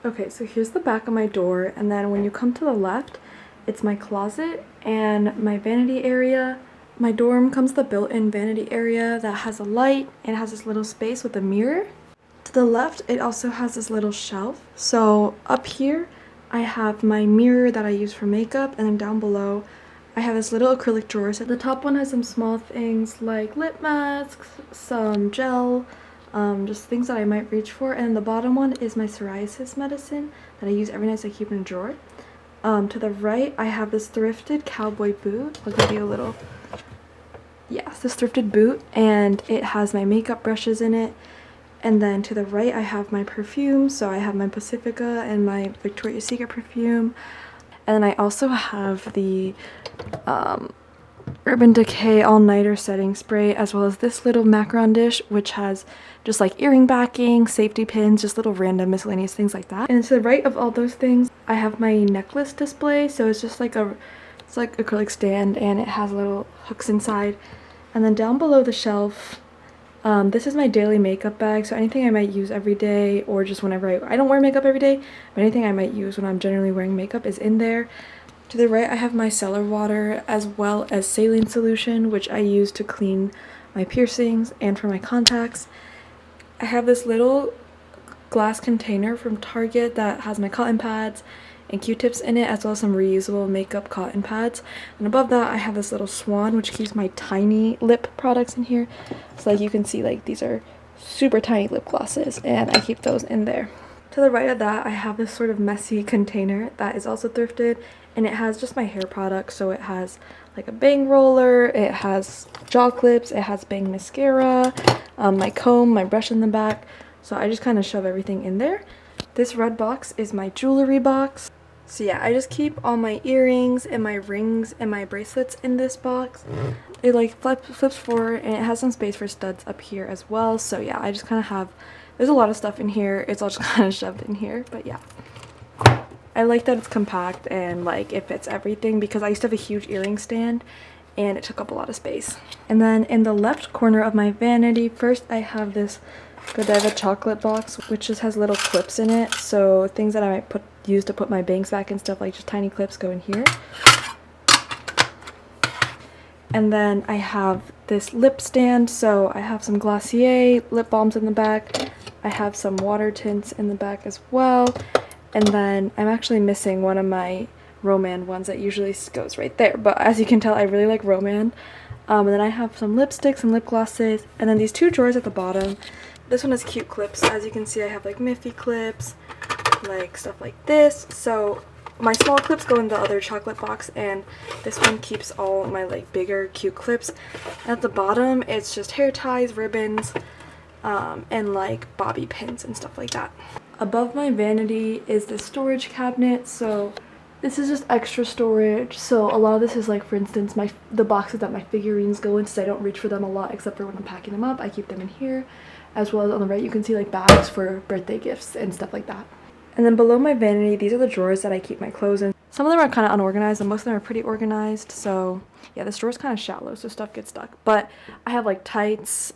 Okay, so here's the back of my door, and then when you come to the left, it's my closet and my vanity area. My dorm comes with a built-in vanity area that has a light and has this little space with a mirror. To the left, it also has this little shelf. So up here, I have my mirror that I use for makeup, and then down below, I have this little acrylic drawer. So the top one has some small things like lip masks, some gel, just things that I might reach for, and the bottom one is my psoriasis medicine that I use every night, so I keep in a drawer. To the right, I have this thrifted cowboy boot. I'll give you a little, yeah, this thrifted boot, and it has my makeup brushes in it. And then to the right, I have my perfume, so I have my Pacifica and my Victoria's Secret perfume. And then I also have the Urban Decay all-nighter setting spray, as well as this little macaron dish, which has just like earring backing, safety pins, just little random miscellaneous things like that. And to the right of all those things, I have my necklace display. So it's just like it's like acrylic stand, and it has little hooks inside. And then down below the shelf, this is my daily makeup bag, so anything I might use every day, or just whenever I don't wear makeup every day, but anything I might use when I'm generally wearing makeup is in there. To the right, I have my cellar water, as well as saline solution, which I use to clean my piercings and for my contacts. I have this little glass container from Target that has my cotton pads and Q-tips in it, as well as some reusable makeup cotton pads. And above that, I have this little swan, which keeps my tiny lip products in here. So like you can see, like these are super tiny lip glosses, and I keep those in there. To the right of that, I have this sort of messy container that is also thrifted, and it has just my hair products. So it has like a bang roller, it has jaw clips, it has bang mascara, my comb, my brush in the back. So I just kind of shove everything in there. This red box is my jewelry box. So yeah, I just keep all my earrings and my rings and my bracelets in this box. It like flips forward, and it has some space for studs up here as well. So yeah, I just kind of have, there's a lot of stuff in here. It's all just kind of shoved in here, but yeah. I like that it's compact and like it fits everything, because I used to have a huge earring stand and it took up a lot of space. And then in the left corner of my vanity, first I have this Godiva chocolate box, which just has little clips in it, so things that I might use to put my bangs back and stuff, like just tiny clips, go in here. And then I have this lip stand, so I have some 𝐬𝐭𝐤𝐿 lip balms in the back. I have some water tints in the back as well. And then I'm actually missing one of my Roman ones that usually goes right there, but as you can tell, I really like Roman. And then I have some lipsticks and lip glosses, and then these two drawers at the bottom. This one has cute clips. As you can see, I have like Miffy clips, like stuff like this. So my small clips go in the other chocolate box, and this one keeps all my like bigger cute clips. At the bottom, it's just hair ties, ribbons, and like bobby pins and stuff like that. Above my vanity is the storage cabinet, so this is just extra storage. So a lot of this is like, for instance, the boxes that my figurines go in, since I don't reach for them a lot except for when I'm packing them up. I keep them in here, as well as on the right you can see like bags for birthday gifts and stuff like that. And then below my vanity, these are the drawers that I keep my clothes in. Some of them are kind of unorganized, and most of them are pretty organized. So yeah, this drawer is kind of shallow, so stuff gets stuck. But I have like tights,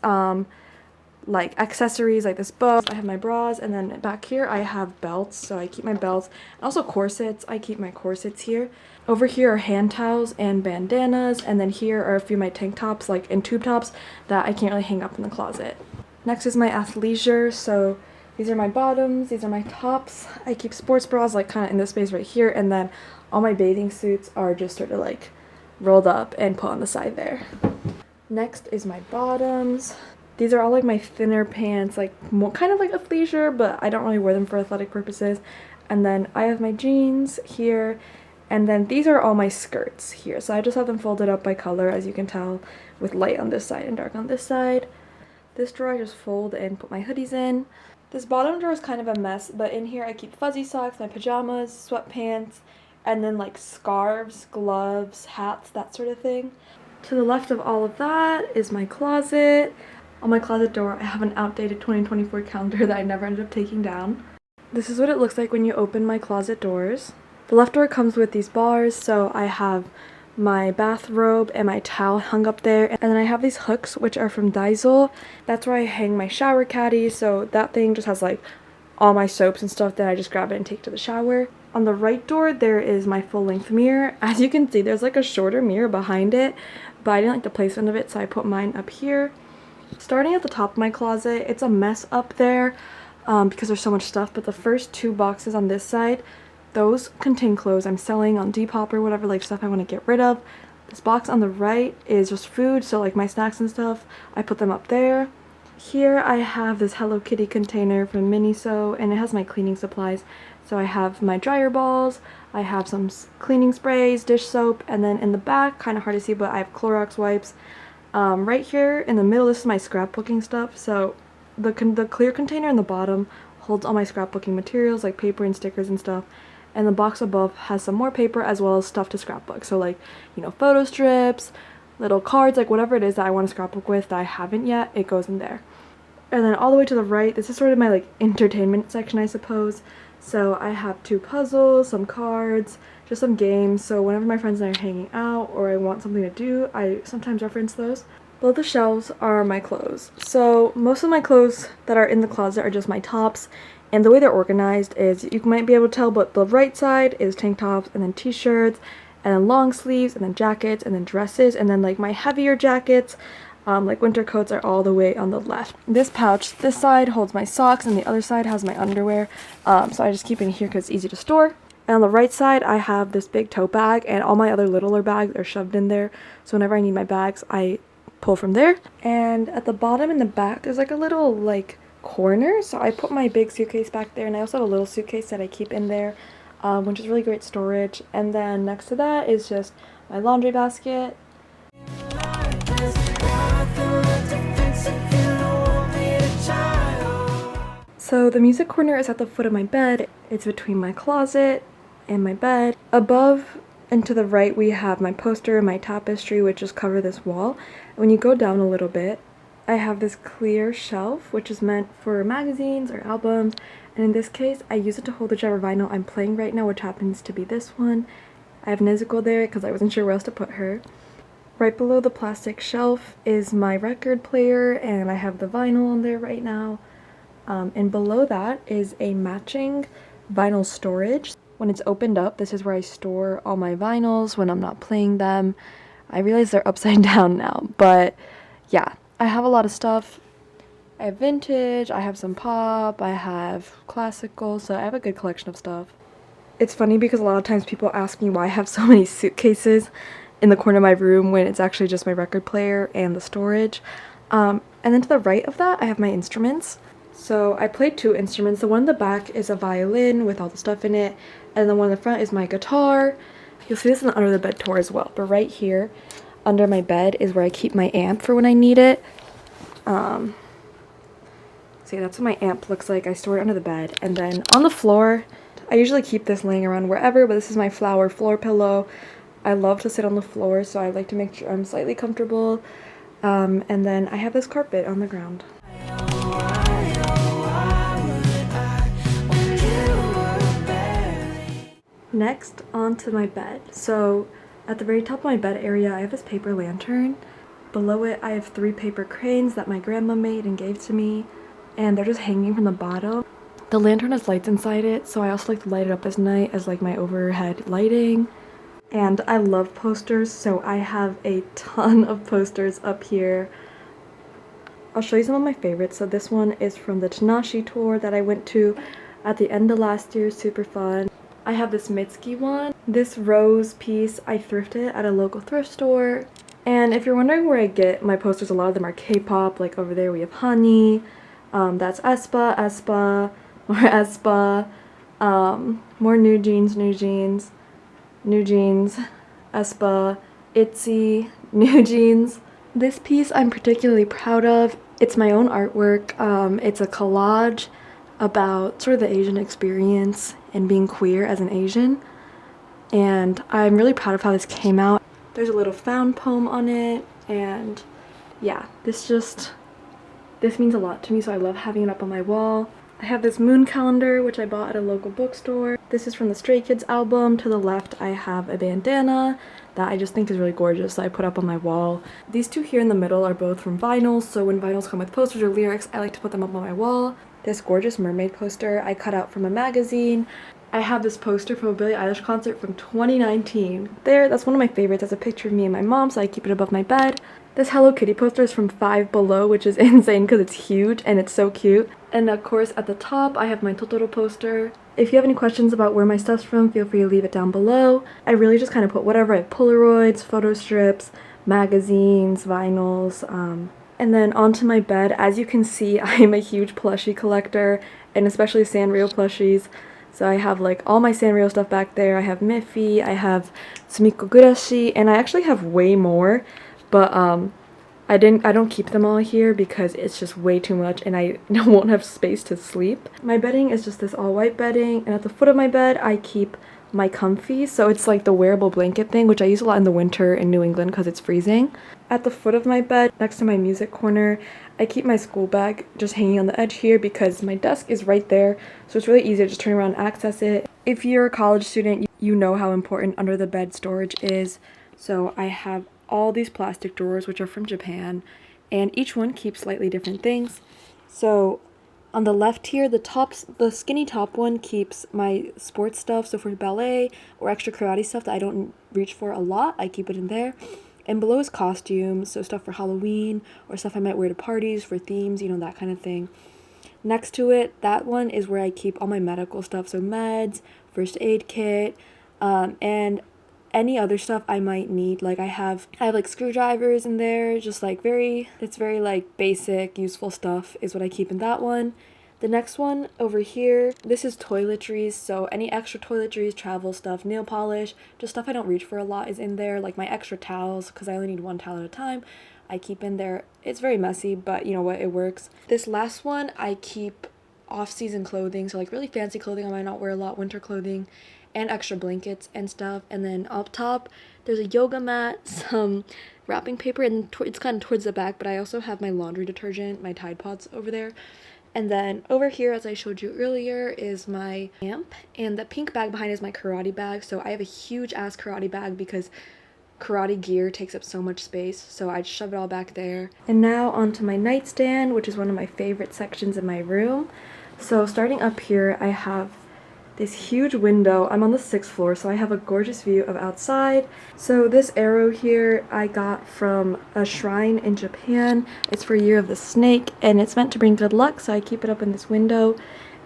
like accessories like this bow, I have my bras, and then back here I have belts, so I keep my belts, and also corsets. I keep my corsets here. Over here are hand towels and bandanas, and then here are a few of my tank tops, like and tube tops, that I can't really hang up in the closet. Next is my athleisure, so these are my bottoms, these are my tops. I keep sports bras like kind of in this space right here, and then all my bathing suits are just sort of like rolled up and put on the side there. Next is my bottoms. These are all like my thinner pants, like more kind of like athleisure, but I don't really wear them for athletic purposes. And then I have my jeans here, and then these are all my skirts here. So I just have them folded up by color, as you can tell, with light on this side and dark on this side. This drawer I just fold and put my hoodies in. This bottom drawer is kind of a mess, but in here I keep fuzzy socks, my pajamas, sweatpants, and then like scarves, gloves, hats, that sort of thing. To the left of all of that is my closet. On my closet door, I have an outdated 2024 calendar that I never ended up taking down. This is what it looks like when you open my closet doors. The left door comes with these bars, so I have my bathrobe and my towel hung up there, and then I have these hooks which are from 𝐬𝐿. That's where I hang my shower caddy, so that thing just has like all my soaps and stuff, then I just grab it and take to the shower. On the right door, there is my full-length mirror. As you can see, there's like a shorter mirror behind it, but I didn't like the placement of it, so I put mine up here. Starting at the top of my closet, it's a mess up there because there's so much stuff, but the first 2 boxes on this side, those contain clothes I'm selling on Depop or whatever, like stuff I want to get rid of. This box on the right is just food, so like my snacks and stuff, I put them up there. Here I have this Hello Kitty container from Miniso, and it has my cleaning supplies. So I have my dryer balls, I have some cleaning sprays, dish soap, and then in the back, kind of hard to see, but I have Clorox wipes. Right here in the middle, this is my scrapbooking stuff. So the clear container in the bottom holds all my scrapbooking materials like paper and stickers and stuff. And the box above has some more paper as well as stuff to scrapbook. So like, you know, photo strips, little cards, like whatever it is that I want to scrapbook with that I haven't yet, it goes in there. And then all the way to the right, this is sort of my like entertainment section, I suppose. So I have 2 puzzles, some cards, just some games. So whenever my friends and I are hanging out or I want something to do, I sometimes reference those. Below the shelves are my clothes. So most of my clothes that are in the closet are just my tops. And the way they're organized is, you might be able to tell, but the right side is tank tops and then t-shirts and then long sleeves and then jackets and then dresses, and then like my heavier jackets, like winter coats, are all the way on the left. This pouch, this side holds my socks and the other side has my underwear, so I just keep it in here because it's easy to store. And on the right side I have this big tote bag, and all my other littler bags are shoved in there, so whenever I need my bags I pull from there. And at the bottom in the back there's like a little like corner, so I put my big suitcase back there, and I also have a little suitcase that I keep in there, which is really great storage. And then next to that is just my laundry basket. So the music corner is at the foot of my bed. It's between my closet and my bed. Above and to the right we have my poster and my tapestry, which just cover this wall. When you go down a little bit, I have this clear shelf, which is meant for magazines or albums, and in this case I use it to hold whichever vinyl I'm playing right now, which happens to be this one. I have 𝐬𝐮𝐬𝐢 there because I wasn't sure where else to put her. Right below the plastic shelf is my record player, and I have the vinyl on there right now. And below that is a matching vinyl storage. When it's opened up, this is where I store all my vinyls when I'm not playing them. I realize they're upside down now, but yeah, I have a lot of stuff. I have vintage, I have some pop, I have classical, so I have a good collection of stuff. It's funny because a lot of times people ask me why I have so many suitcases in the corner of my room when it's actually just my record player and the storage. And then to the right of that, I have my instruments. So I play 2 instruments. The one in the back is a violin with all the stuff in it, and the one in the front is my guitar. You'll see this in the under the bed tour as well, but right here under my bed is where I keep my amp for when I need it. See, that's what my amp looks like. I store it under the bed. And then on the floor, I usually keep this laying around wherever, but this is my flower floor pillow. I love to sit on the floor, so I like to make sure I'm slightly comfortable. And then I have this carpet on the ground. Next, onto my bed. So at the very top of my bed area, I have this paper lantern. Below it, I have 3 paper cranes that my grandma made and gave to me, and they're just hanging from the bottom. The lantern has lights inside it, so I also like to light it up at night as like my overhead lighting. And I love posters, so I have a ton of posters up here. I'll show you some of my favorites. So this one is from the Tanashi tour that I went to at the end of last year, super fun. I have this Mitsuki one. This rose piece I thrifted at a local thrift store. And if you're wondering where I get my posters, a lot of them are K-pop. Like over there we have Honey, that's aespa, more aespa, more 𝐬𝐮𝐬𝐬𝐿, aespa, 𝐬𝐿, 𝐬𝐮𝐬𝐿. This piece I'm particularly proud of. It's my own artwork. It's a collage about sort of the Asian experience and being queer as an Asian, and I'm really proud of how this came out. There's a little found poem on it, and yeah, this means a lot to me, so I love having it up on my wall. I have this moon calendar, which I bought at a local bookstore. This is from the Stray Kids album. To the left, I have a bandana that I just think is really gorgeous, so I put up on my wall. These 2 here in the middle are both from vinyls, so when vinyls come with posters or lyrics, I like to put them up on my wall. this gorgeous mermaid poster I cut out from a magazine. I have this poster from a Billie Eilish concert from 2019. There, that's one of my favorites. That's a picture of me and my mom, so I keep it above my bed. This Hello Kitty poster is from Five Below, which is insane because it's huge and it's so cute. And of course, at the top, I have my Totoro poster. If you have any questions about where my stuff's from, feel free to leave it down below. I really just kind of put whatever. I have Polaroids, photo strips, magazines, vinyls, and then onto my bed. As you can see, I am a huge plushie collector, and especially Sanrio plushies. So I have like all my Sanrio stuff back there. I have Miffy, I have Sumikko Gurashi, and I actually have way more, but I don't keep them all here because it's just way too much and I won't have space to sleep. My bedding is just this all white bedding, and at the foot of my bed I keep my comfy, so it's like the wearable blanket thing, which I use a lot in the winter in New England because it's freezing. At the foot of my bed, next to my music corner, I keep my school bag just hanging on the edge here because my desk is right there, so it's really easy to just turn around and access it. If you're a college student, you know how important under the bed storage is. So I have all these plastic drawers which are from Japan, and each one keeps slightly different things. So on the left here, the skinny top one keeps my sports stuff, so for ballet or extra karate stuff that I don't reach for a lot, I keep it in there. And below is costumes, so stuff for Halloween or stuff I might wear to parties, for themes, you know, that kind of thing. Next to it, that one is where I keep all my medical stuff, so meds, first aid kit, and any other stuff I might need. Like I have like screwdrivers in there, just like it's very like basic, useful stuff is what I keep in that one. The next one over here, this is toiletries, so any extra toiletries, travel stuff, nail polish, just stuff I don't reach for a lot is in there, like my extra towels, because I only need one towel at a time, I keep in there. It's very messy, but you know what, it works. This last one, I keep off-season clothing, so like really fancy clothing I might not wear a lot, winter clothing, and extra blankets and stuff. And then up top, there's a yoga mat, some wrapping paper, and it's kind of towards the back, but I also have my laundry detergent, my Tide Pods over there. And then over here, as I showed you earlier, is my lamp, and the pink bag behind is my karate bag. So I have a huge ass karate bag because karate gear takes up so much space, so I just shove it all back there. And now onto my nightstand, which is one of my favorite sections in my room. So starting up here, I have this huge window. I'm on the 6th floor, so I have a gorgeous view of outside. So this arrow here I got from a shrine in Japan. It's for Year of the Snake, and it's meant to bring good luck, so I keep it up in this window.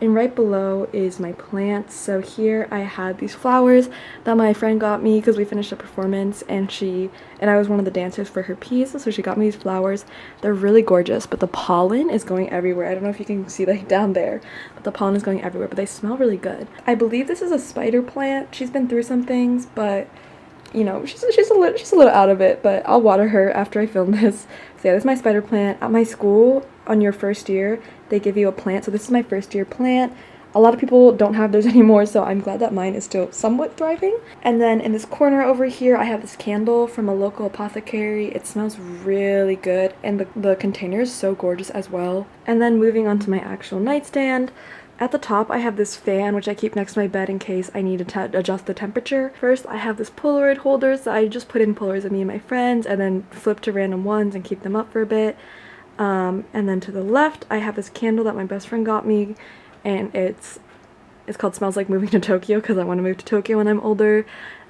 And right below is my plants. So here I had these flowers that my friend got me because we finished a performance, and I was one of the dancers for her piece, so she got me these flowers. They're really gorgeous, but the pollen is going everywhere. I don't know if you can see that down there, but the pollen is going everywhere, but they smell really good. I believe this is a spider plant. She's been through some things, but you know, she's a little out of it, but I'll water her after I film this. So yeah, this is my spider plant. At my school, on your first year, they give you a plant. So this is my first year plant. A lot of people don't have those anymore, so I'm glad that mine is still somewhat thriving. And then in this corner over here, I have this candle from a local apothecary. It smells really good, and the container is so gorgeous as well. And then moving on to my actual nightstand. At the top, I have this fan, which I keep next to my bed in case I need to adjust the temperature. First, I have this Polaroid holder, so I just put in Polaroids of me and my friends, and then flip to random ones and keep them up for a bit. And then to the left, I have this candle that my best friend got me, and it's called Smells Like Moving to Tokyo because I want to move to Tokyo when I'm older.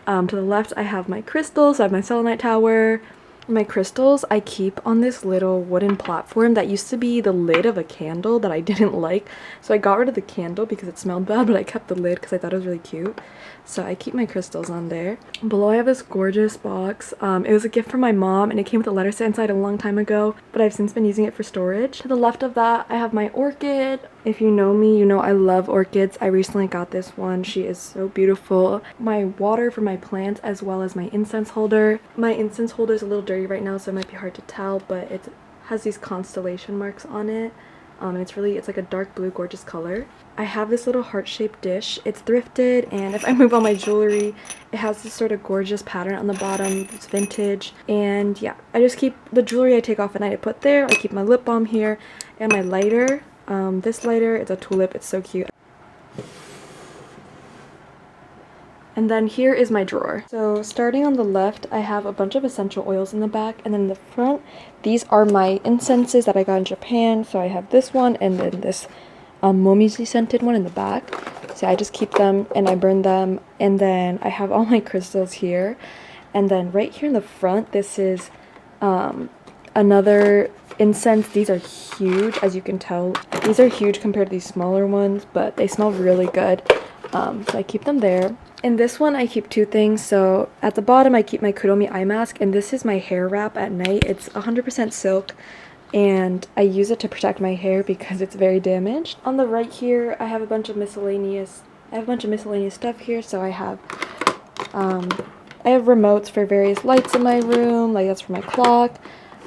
To the left, I have my crystals. I have my selenite tower. My crystals I keep on this little wooden platform that used to be the lid of a candle that I didn't like, so I got rid of the candle because it smelled bad, but I kept the lid because I thought it was really cute. So I keep my crystals on there. Below I have this gorgeous box. It was a gift from my mom, and it came with a letter set inside a long time ago, but I've since been using it for storage. To the left of that, I have my orchid. If you know me, you know I love orchids. I recently got this one. She is so beautiful. My water for my plants, as well as my incense holder. My incense holder is a little dirty right now, so it might be hard to tell, but it has these constellation marks on it. And it's like a dark blue, gorgeous color. I have this little heart-shaped dish. It's thrifted, and if I move all my jewelry, it has this sort of gorgeous pattern on the bottom. It's vintage, and yeah, I just keep the jewelry I take off at night I put there. I keep my lip balm here, and my lighter. This lighter, it's a tulip. It's so cute. And then here is my drawer. So starting on the left, I have a bunch of essential oils in the back, and then in the front, these are my incenses that I got in Japan. So I have this one, and then this momiji scented one in the back. So I just keep them and I burn them. And then I have all my crystals here. And then right here in the front, this is another incense. These are huge, as you can tell. These are huge compared to these smaller ones, but they smell really good. So I keep them there. In this one, I keep two things. So at the bottom, I keep my Kuromi eye mask, and this is my hair wrap at night. It's 100% silk, and I use it to protect my hair because it's very damaged. On the right here, I have a bunch of miscellaneous stuff here. So I have remotes for various lights in my room, like that's for my clock.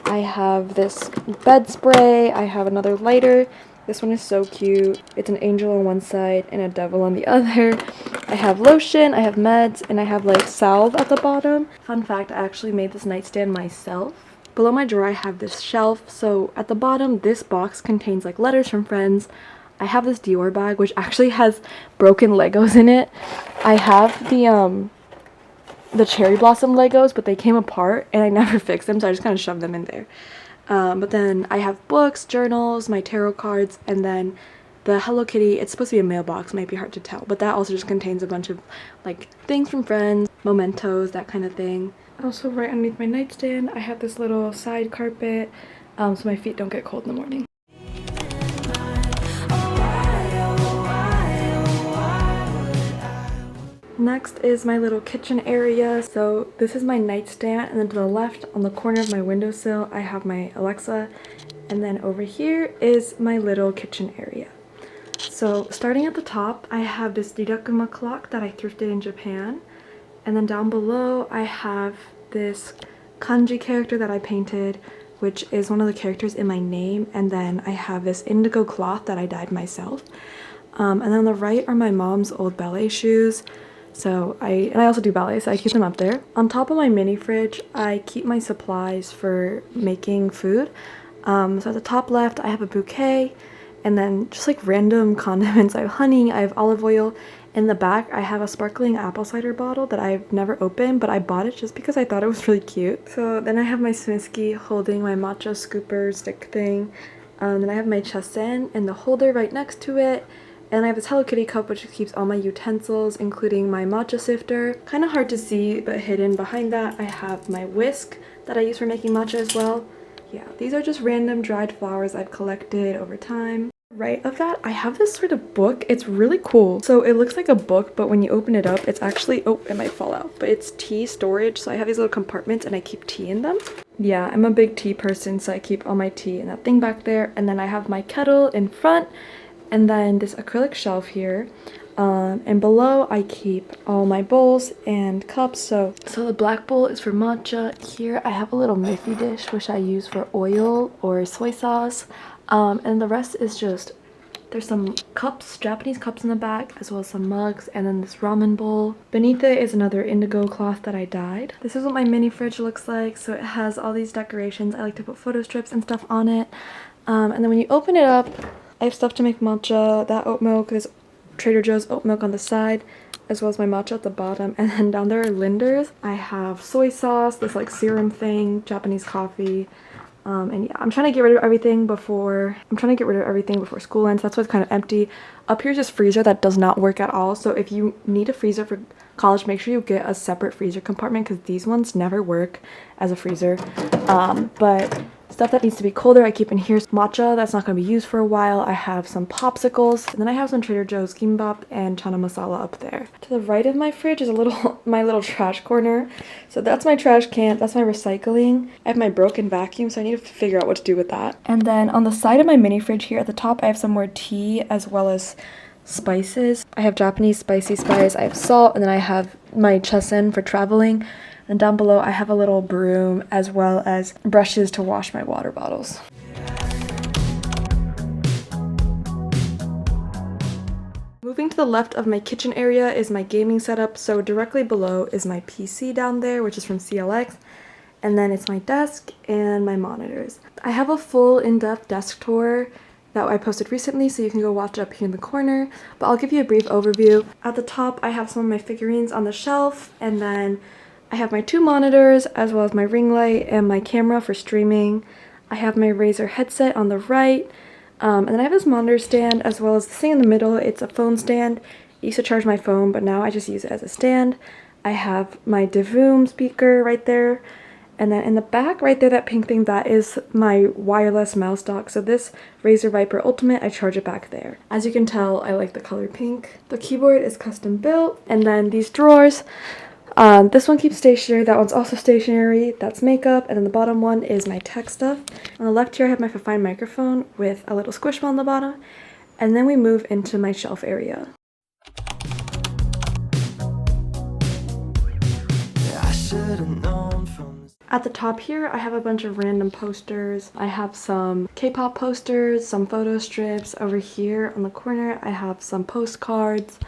I have this bed spray. I have another lighter. This one is so cute. It's an angel on one side and a devil on the other. I have lotion, I have meds, and I have like salve at the bottom. Fun fact, I actually made this nightstand myself. Below my drawer, I have this shelf. So at the bottom, this box contains like letters from friends. I have this Dior bag, which actually has broken Legos in it. I have the cherry blossom Legos, but they came apart and I never fixed them, so I just kind of shoved them in there. But then I have books, journals, my tarot cards, and then the Hello Kitty. It's supposed to be a mailbox, might be hard to tell, but that also just contains a bunch of like things from friends, mementos, that kind of thing. Also, right underneath my nightstand, I have this little side carpet, so my feet don't get cold in the morning. Next is my little kitchen area. So this is my nightstand, and then to the left on the corner of my windowsill I have my Alexa, and then over here is my little kitchen area. So starting at the top, I have this Rirakuma clock that I thrifted in Japan, and then down below I have this kanji character that I painted, which is one of the characters in my name, and then I have this indigo cloth that I dyed myself. And then on the right are my mom's old ballet shoes. So I also do ballet, so I keep them up there. On top of my mini fridge, I keep my supplies for making food. So at the top left, I have a bouquet, and then just like random condiments. I have honey, I have olive oil. In the back, I have a sparkling apple cider bottle that I've never opened, but I bought it just because I thought it was really cute. So then I have my Smiski holding my matcha scooper stick thing. Then I have my chasen and the holder right next to it. And I have this Hello Kitty cup, which keeps all my utensils, including my matcha sifter. Kind of hard to see, but hidden behind that, I have my whisk that I use for making matcha as well. Yeah, these are just random dried flowers I've collected over time. Right of that, I have this sort of book. It's really cool. So it looks like a book, but when you open it up, it's actually, oh, it might fall out, but it's tea storage. So I have these little compartments and I keep tea in them. Yeah, I'm a big tea person, so I keep all my tea in that thing back there. And then I have my kettle in front, and then this acrylic shelf here, and below I keep all my bowls and cups. So the black bowl is for matcha. Here I have a little Miffy dish, which I use for oil or soy sauce, and the rest is just, there's some cups, Japanese cups in the back, as well as some mugs, and then this ramen bowl. Beneath it is another indigo cloth that I dyed. This is what my mini fridge looks like. So it has all these decorations. I like to put photo strips and stuff on it, and then when you open it up, I have stuff to make matcha, that oat milk, there's Trader Joe's oat milk on the side, as well as my matcha at the bottom, and then down there are linders. I have soy sauce, this like serum thing, Japanese coffee, and yeah, I'm trying to get rid of everything before school ends. That's why it's kind of empty. Up here's this freezer that does not work at all, so if you need a freezer for college, make sure you get a separate freezer compartment because these ones never work as a freezer. But stuff that needs to be colder I keep in here. Matcha that's not going to be used for a while. I have some popsicles, and then I have some Trader Joe's kimbap and chana masala up there. To the right of my fridge is my little trash corner. So that's my trash can, that's my recycling. I have my broken vacuum, so I need to figure out what to do with that. And then on the side of my mini fridge here at the top, I have some more tea as well as spices. I have Japanese spicy spice, I have salt, and then I have my chasen for traveling. And down below I have a little broom as well as brushes to wash my water bottles. Moving to the left of my kitchen area is my gaming setup. So directly below is my PC down there, which is from CLX. And then it's my desk and my monitors. I have a full in-depth desk tour that I posted recently, so you can go watch it up here in the corner. But I'll give you a brief overview. At the top I have some of my figurines on the shelf, and then I have my two monitors as well as my ring light and my camera for streaming. I have my Razer headset on the right. And then I have this monitor stand as well as this thing in the middle. It's a phone stand. I used to charge my phone, but now I just use it as a stand. I have my 𝐬𝐿 speaker right there. And then in the back right there, that pink thing, that is my wireless mouse dock. So this Razer Viper Ultimate, I charge it back there. As you can tell, I like the color pink. The keyboard is custom built. And then these drawers, this one keeps stationary, that one's also stationary, that's makeup, and then the bottom one is my tech stuff. On the left here I have my fine microphone with a little squish ball on the bottom, and then we move into my shelf area. At the top here, I have a bunch of random posters. I have some K-pop posters, some photo strips. Over here on the corner, I have some postcards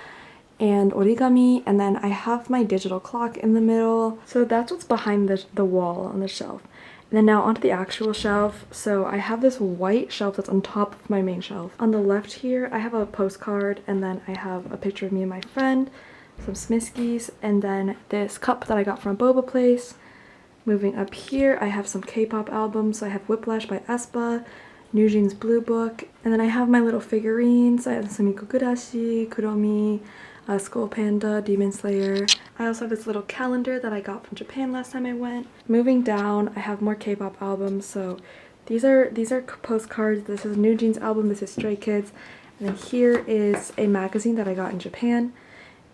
and origami, and then I have my digital clock in the middle. So that's what's behind the wall on the shelf. And then now onto the actual shelf. So I have this white shelf that's on top of my main shelf. On the left here, I have a postcard, and then I have a picture of me and my friend, some Smiskies, and then this cup that I got from a boba place. Moving up here, I have some K-pop albums. So I have Whiplash by aespa, newjeans Blue Book, and then I have my little figurines. I have some Mikogurashi, Kuromi, Skull Panda, Demon Slayer. I also have this little calendar that I got from Japan last time I went. Moving down, I have more K-pop albums. So these are postcards. This is a newjeans album. This is Stray Kids. And then here is a magazine that I got in Japan.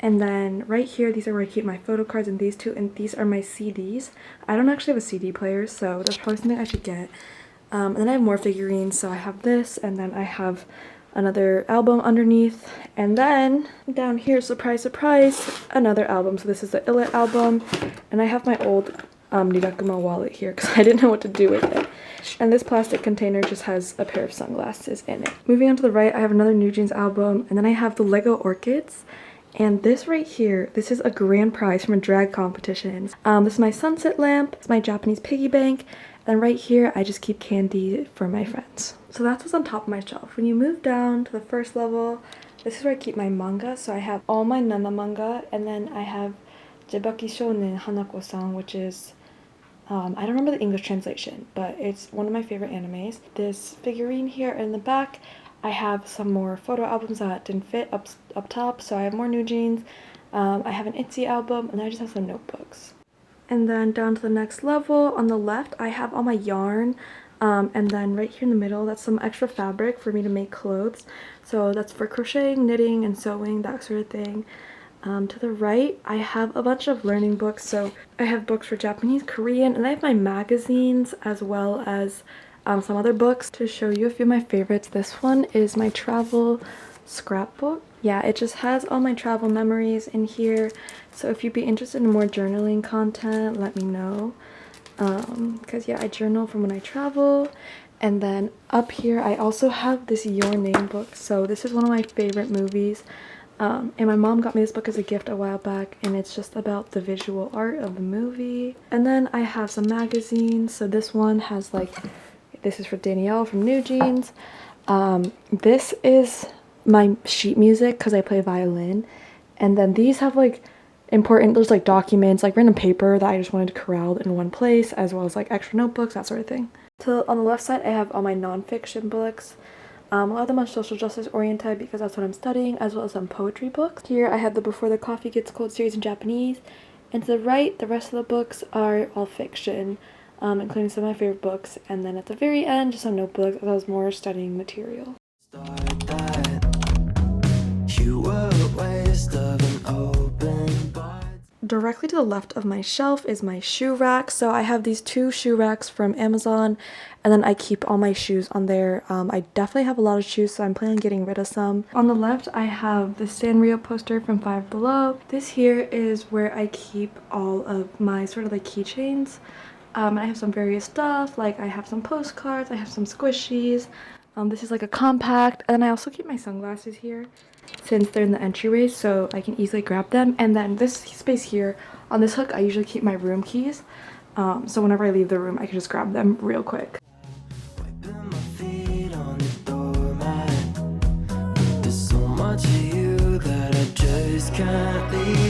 And then right here, these are where I keep my photo cards, and these two, and these are my CDs. I don't actually have a CD player, so that's probably something I should get. And then I have more figurines, so I have this, and then I have another album underneath. And then down here, surprise, surprise, another album. So this is the 𝐬𝐿 album, and I have my old Nigakuma wallet here because I didn't know what to do with it. And this plastic container just has a pair of sunglasses in it. Moving on to the right, I have another newjeans album, and then I have the Lego Orchids. And this right here, this is a grand prize from a drag competition. This is my sunset lamp, it's my Japanese piggy bank, and right here I just keep candy for my friends. So that's what's on top of my shelf. When you move down to the first level, this is where I keep my manga. So I have all my Nana manga, and then I have 𝐬𝐵AKI Shounen Hanako-san, which is, I don't remember the English translation, but it's one of my favorite animes. This figurine here in the back, I have some more photo albums that didn't fit up top, so I have more newjeans. I have an 𝐬𝐿𝐤 album, and I just have some notebooks. And then down to the next level, on the left, I have all my yarn. And then right here in the middle, that's some extra fabric for me to make clothes. So that's for crocheting, knitting, and sewing, that sort of thing. To the right, I have a bunch of learning books. So I have books for Japanese, Korean, and I have my magazines as well as some other books. To show you a few of my favorites, this one is my travel scrapbook. Yeah, it just has all my travel memories in here. So if you'd be interested in more journaling content, let me know. Because yeah, I journal from when I travel. And then up here, I also have this Your Name book. So this is one of my favorite movies. And my mom got me this book as a gift a while back, and it's just about the visual art of the movie. And then I have some magazines. So this one has like, this is for Danielle from newjeans. This is my sheet music because I play violin. And then these have like important, there's like documents, like random paper that I just wanted to corral in one place, as well as like extra notebooks, that sort of thing. So on the left side, I have all my nonfiction books. A lot of them are social justice oriented because that's what I'm studying, as well as some poetry books. Here I have the Before the Coffee Gets Cold series in Japanese. And to the right, the rest of the books are all fiction, including some of my favorite books. And then at the very end, just some notebooks, as well as more studying material. Directly to the left of my shelf is my shoe rack. So I have these 2 shoe racks from Amazon, and then I keep all my shoes on there. I definitely have a lot of shoes, so I'm planning on getting rid of some. On the left, I have the Sanrio poster from Five Below. This here is where I keep all of my sort of like keychains. And I have some various stuff, like I have some postcards, I have some squishies. This is like a compact, and then I also keep my sunglasses here since they're in the entryway, so I can easily grab them. And then this space here, on this hook, I usually keep my room keys. So whenever I leave the room, I can just grab them real quick. There's so much of you that I just can't leave.